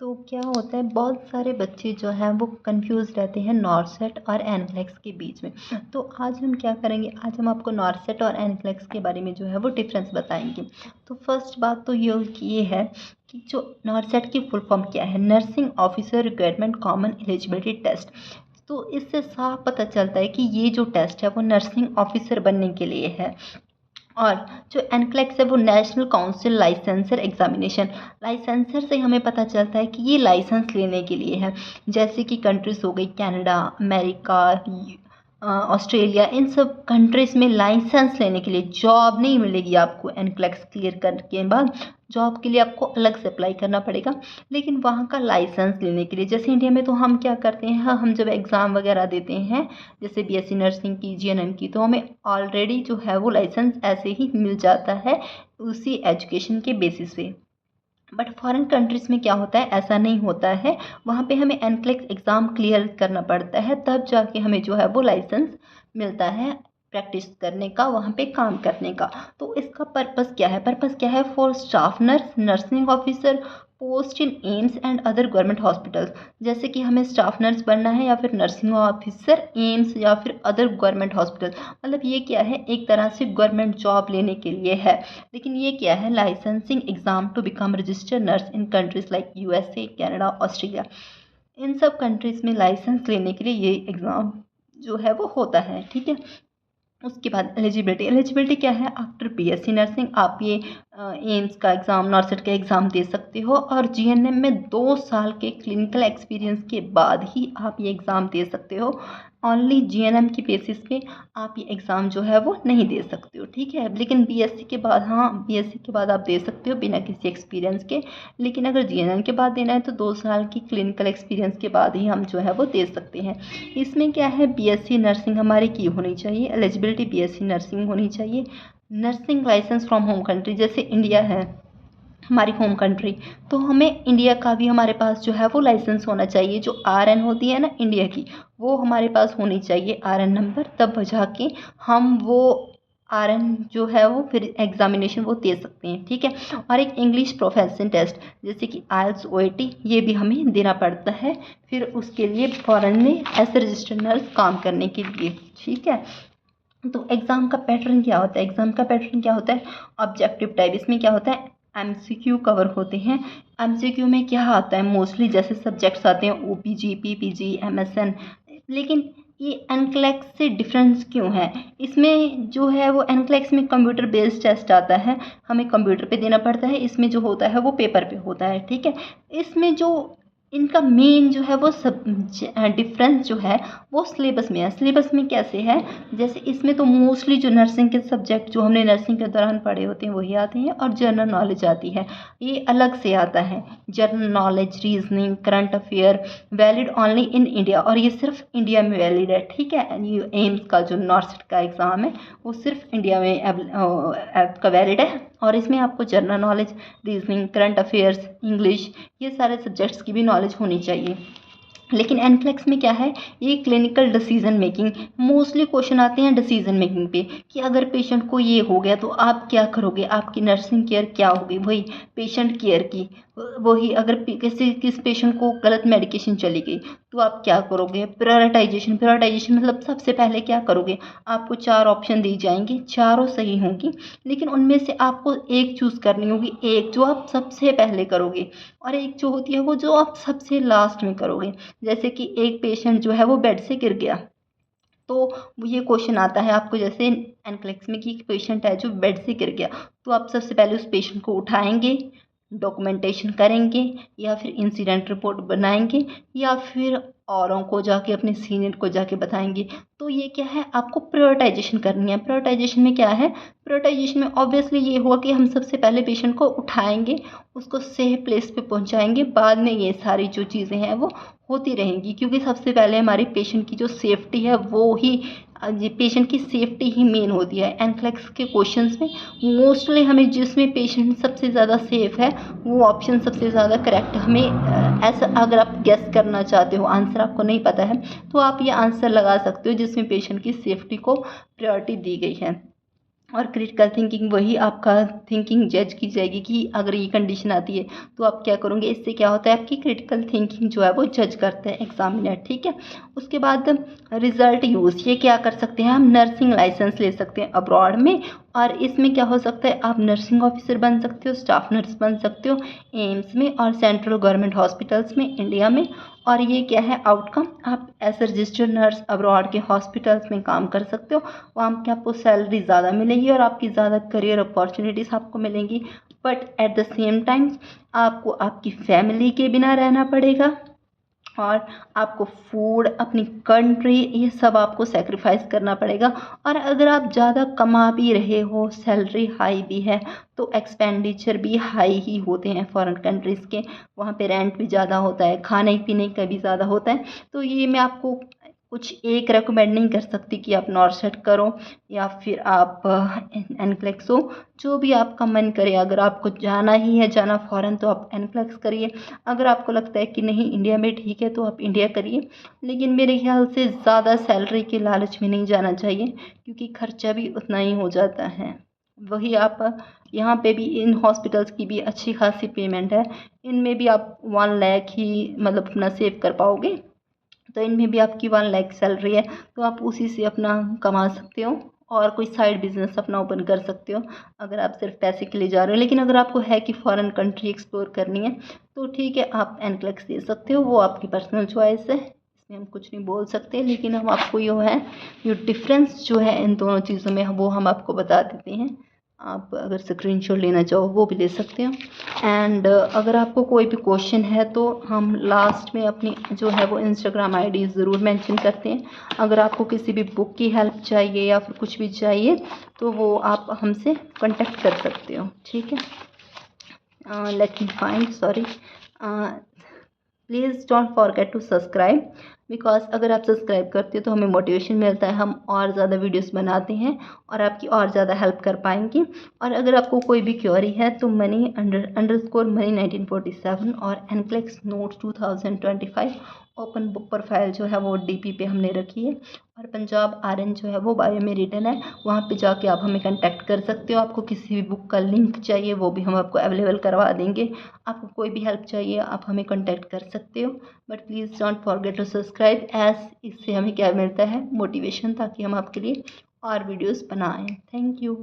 तो क्या होता है, बहुत सारे बच्चे जो हैं वो कंफ्यूज रहते हैं नॉर्सेट और एनक्लेक्स के बीच में। तो आज हम क्या करेंगे, आज हम आपको नॉर्सेट और एनक्लेक्स के बारे में जो है वो डिफरेंस बताएंगे। तो फर्स्ट बात तो ये है कि जो नॉर्सेट की फुल फॉर्म क्या है, nursing officer requirement common eligibility test. तो इससे साफ पता चलता है कि ये जो टेस्ट है वो नर्सिंग ऑफिसर बनने के लिए है। और जो एनक्लेक्स है वो national council licensor examination, licensor से हमें पता चलता है कि ये लाइसेंस लेने के लिए है। जैसे कि कंट्रीज हो गई कनाडा, अमेरिका, ऑस्ट्रेलिया, इन सब कंट्रीज़ में लाइसेंस लेने के लिए, जॉब नहीं मिलेगी आपको एनक्लेक्स क्लियर करने के बाद, जॉब के लिए आपको अलग से अप्लाई करना पड़ेगा। लेकिन वहाँ का लाइसेंस लेने के लिए, जैसे इंडिया में तो हम क्या करते हैं, हम जब एग्ज़ाम वगैरह देते हैं जैसे बीएससी नर्सिंग की, जीएनएम की, तो हमें ऑलरेडी जो है वो लाइसेंस ऐसे ही मिल जाता है उसी एजुकेशन के बेसिस पे। बट फॉरेन कंट्रीज़ में क्या होता है, ऐसा नहीं होता है। वहाँ पे हमें एनक्लेक्स एग्ज़ाम क्लियर करना पड़ता है, तब जाके हमें जो है वो लाइसेंस मिलता है प्रैक्टिस करने का, वहाँ पे काम करने का। तो इसका पर्पस क्या है, for staff nurse, nursing officer, post in AIIMS and other government hospitals. जैसे कि हमें स्टाफ नर्स बनना है या फिर नर्सिंग ऑफिसर एम्स या फिर अदर गवर्नमेंट हॉस्पिटल, मतलब ये क्या है, एक तरह से गवर्नमेंट जॉब लेने के लिए है। लेकिन ये क्या है, licensing exam to become registered nurse in countries like USA, Canada, Australia. इन सब कंट्रीज़ में लाइसेंस लेने के लिए ये एग्ज़ाम जो है वो होता है, ठीक है। उसके बाद एलिजिबिलिटी क्या है, आफ्टर बीएससी नर्सिंग आप ये एम्स का एग्ज़ाम, नॉर्सेट का एग्ज़ाम दे सकते हो, और जीएनएम में 2 साल के क्लिनिकल एक्सपीरियंस के बाद ही आप ये एग्ज़ाम दे सकते हो। ओनली जीएनएम की बेसिस पे आप ये एग्ज़ाम जो है वो नहीं दे सकते हो, ठीक है। लेकिन बीएससी के बाद, हाँ, बीएससी के बाद आप दे सकते हो बिना किसी एक्सपीरियंस के। लेकिन अगर जीएनएम के बाद देना है तो 2 साल की क्लिनिकल एक्सपीरियंस के बाद ही हम जो है वो दे सकते हैं। इसमें क्या है, बीएससी नर्सिंग हमारी की होनी चाहिए, एलिजिबिलिटी बीएससी नर्सिंग होनी चाहिए। Nursing license from home country, जैसे इंडिया है हमारी होम कंट्री, तो हमें इंडिया का भी हमारे पास जो है वो लाइसेंस होना चाहिए। जो आरएन होती है ना इंडिया की, वो हमारे पास होनी चाहिए, आरएन नंबर, तब जाके हम वो आरएन जो है वो फिर एग्जामिनेशन वो दे सकते हैं, ठीक है। और एक इंग्लिश प्रोफेशन टेस्ट जैसे कि आइल्स, ओईटी, ये भी हमें देना पड़ता है फिर उसके लिए फॉरेन में एज रजिस्टर्ड नर्स काम करने के लिए, ठीक है। तो एग्ज़ाम का पैटर्न क्या होता है, ऑब्जेक्टिव टाइप। इसमें क्या होता है, एमसीक्यू कवर होते हैं। एमसीक्यू में क्या आता है, मोस्टली जैसे सब्जेक्ट्स आते हैं ओपीजी, पीपीजी, एमएसएन। लेकिन ये एनक्लेक्स से डिफरेंस क्यों है, इसमें जो है वो एनक्लेक्स में कंप्यूटर बेस्ड टेस्ट आता है, हमें कंप्यूटर पे देना पड़ता है। इसमें जो होता है वो पेपर पे होता है, ठीक है। इसमें जो इनका मेन जो है वो सब डिफरेंस जो है वो सिलेबस में है। सिलेबस में कैसे है, जैसे इसमें तो मोस्टली जो नर्सिंग के सब्जेक्ट जो हमने नर्सिंग के दौरान पढ़े होते हैं वही आते हैं, और जनरल नॉलेज आती है, ये अलग से आता है। General knowledge, reasoning, current affair, valid only in India, और ये सिर्फ इंडिया में वैलिड है, ठीक है। ये एम्स का जो नॉर्सेट का एग्ज़ाम है वो सिर्फ इंडिया में का वैलिड है। और इसमें आपको general knowledge, reasoning, current affairs, English, ये सारे सब्जेक्ट्स की भी नॉलेज होनी चाहिए। लेकिन एनक्लेक्स में क्या है, ये clinical decision making, mostly question आते हैं डिसीजन मेकिंग पे, कि अगर पेशेंट को ये हो गया तो आप क्या करोगे, आपकी नर्सिंग केयर क्या होगी, वही पेशेंट केयर की। वही अगर किस पेशेंट को गलत मेडिकेशन चली गई तो आप क्या करोगे, प्रायोरिटाइजेशन मतलब सबसे पहले क्या करोगे। आपको 4 ऑप्शन दी जाएंगे, चारों सही होंगी, लेकिन उनमें से आपको एक चूज़ करनी होगी, एक जो आप सबसे पहले करोगे और एक जो होती है वो जो आप सबसे लास्ट में करोगे। जैसे कि एक पेशेंट जो है वो बेड से गिर गया, तो ये क्वेश्चन आता है आपको, जैसे एनक्लेक्स में कि पेशेंट है जो बेड से गिर गया, तो आप सबसे पहले उस पेशेंट को उठाएंगे, डॉक्यूमेंटेशन करेंगे, या फिर इंसिडेंट रिपोर्ट बनाएंगे, या फिर औरों को जाके, अपने सीनियर को जाके बताएंगे। तो ये क्या है, आपको प्रायोरिटाइजेशन करनी है। प्रायोरिटाइजेशन में क्या है, प्रायोरिटाइजेशन में ऑब्वियसली ये हुआ कि हम सबसे पहले पेशेंट को उठाएंगे, उसको सेफ प्लेस पे पहुंचाएंगे, बाद में ये सारी जो चीज़ें हैं वो होती रहेंगी, क्योंकि सबसे पहले हमारी पेशेंट की जो सेफ्टी है वो ही, पेशेंट की सेफ्टी ही मेन होती है। एनक्लेक्स के क्वेश्चंस में मोस्टली हमें जिसमें पेशेंट सबसे ज़्यादा सेफ है वो ऑप्शन सबसे ज़्यादा करेक्ट हमें ऐसा, अगर आप गेस करना चाहते हो, आंसर आपको नहीं पता है तो आप ये आंसर लगा सकते हो जिसमें पेशेंट की सेफ्टी को प्रायोरिटी दी गई है। और क्रिटिकल थिंकिंग वही आपका थिंकिंग जज की जाएगी कि अगर ये कंडीशन आती है तो आप क्या करोगे। इससे क्या होता है, आपकी क्रिटिकल थिंकिंग जो है वो जज करते हैं एग्जामिनर, ठीक है। उसके बाद रिजल्ट यूज़, ये क्या कर सकते हैं, हम नर्सिंग लाइसेंस ले सकते हैं अब्रॉड में। और इसमें क्या हो सकता है, आप नर्सिंग ऑफिसर बन सकते हो, स्टाफ नर्स बन सकते हो एम्स में और सेंट्रल गवर्नमेंट हॉस्पिटल्स में इंडिया में। और ये क्या है आउटकम, आप as a registered nurse abroad के हॉस्पिटल्स में काम कर सकते हो। वहाँ पे आपको सैलरी ज़्यादा मिलेगी और आपकी ज़्यादा करियर अपॉर्चुनिटीज़ आपको मिलेंगी। But at the same time आपको आपकी फैमिली के बिना रहना पड़ेगा और आपको फूड, अपनी कंट्री, ये सब आपको सेक्रीफाइस करना पड़ेगा। और अगर आप ज़्यादा कमा भी रहे हो, सैलरी हाई भी है, तो एक्सपेंडिचर भी हाई ही होते हैं फॉरेन कंट्रीज़ के। वहाँ पे रेंट भी ज़्यादा होता है, खाने पीने का भी ज़्यादा होता है। तो ये मैं आपको कुछ एक रेकमेंड नहीं कर सकती कि आप नॉर्सेट करो या फिर आप एनक्लेक्स हो, जो भी आपका मन करे। अगर आपको जाना ही है, जाना फ़ॉरेन, तो आप एनक्लेक्स करिए। अगर आपको लगता है कि नहीं इंडिया में ठीक है तो आप इंडिया करिए। लेकिन मेरे ख्याल से ज़्यादा सैलरी के लालच में नहीं जाना चाहिए, क्योंकि खर्चा भी उतना ही हो जाता है। वही आप यहाँ पे भी इन हॉस्पिटल्स की भी अच्छी खासी पेमेंट है, इनमें भी आप 1 लाख ही मतलब अपना सेव कर पाओगे। तो इनमें भी आपकी 1 लाख सैलरी है, तो आप उसी से अपना कमा सकते हो और कोई साइड बिजनेस अपना ओपन कर सकते हो, अगर आप सिर्फ पैसे के लिए जा रहे हो। लेकिन अगर आपको है कि फॉरेन कंट्री एक्सप्लोर करनी है, तो ठीक है, आप एनक्लेक्स दे सकते हो, वो आपकी पर्सनल चॉइस है, इसमें हम कुछ नहीं बोल सकते। लेकिन हम आपको जो है, जो डिफरेंस जो है इन दोनों चीज़ों में, वो हम आपको बता देते हैं। आप अगर स्क्रीनशॉट लेना चाहो वो भी ले सकते हो। एंड अगर आपको कोई भी क्वेश्चन है तो हम लास्ट में अपनी जो है वो इंस्टाग्राम आईडी ज़रूर मेंशन करते हैं। अगर आपको किसी भी बुक की हेल्प चाहिए या फिर कुछ भी चाहिए, तो वो आप हमसे कांटेक्ट कर सकते हो, ठीक है। Let me find, sorry, please don't forget to subscribe, because अगर आप सब्सक्राइब करते हो तो हमें मोटिवेशन मिलता है, हम और ज़्यादा वीडियोस बनाते हैं और आपकी और ज़्यादा हेल्प कर पाएंगे। और अगर आपको कोई भी क्वेरी है तो मनी_मनी 1947 और NCLEX notes 2025 open book profile जो है वो डीपी पे हमने रखी है। और पंजाब आर्यन जो है वो बायो में रिटन है, वहाँ पे जाके आप हमें कांटेक्ट कर सकते हो। आपको किसी भी बुक का लिंक चाहिए वो भी हम आपको अवेलेबल करवा देंगे। आपको कोई भी हेल्प चाहिए आप हमें कांटेक्ट कर सकते हो। But please don't forget to subscribe, as इससे हमें क्या मिलता है, मोटिवेशन, ताकि हम आपके लिए और वीडियोस बनाएं। Thank you.